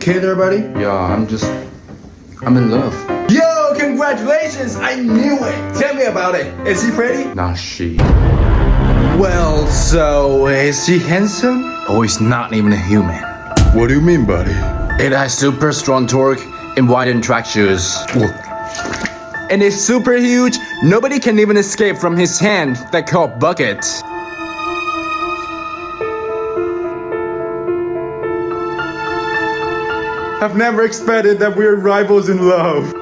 okay there, buddy? Yeah, I'm in love. Yo, congratulations! I knew it! Tell me about it. Is he pretty? Not she. Well, so is he handsome? Oh, he's not even a human. What do you mean, buddy? It has super strong torque and widened track shoes. And it's super huge. Nobody can even escape from his hand that called Bucket. I've never expected that we're rivals in love.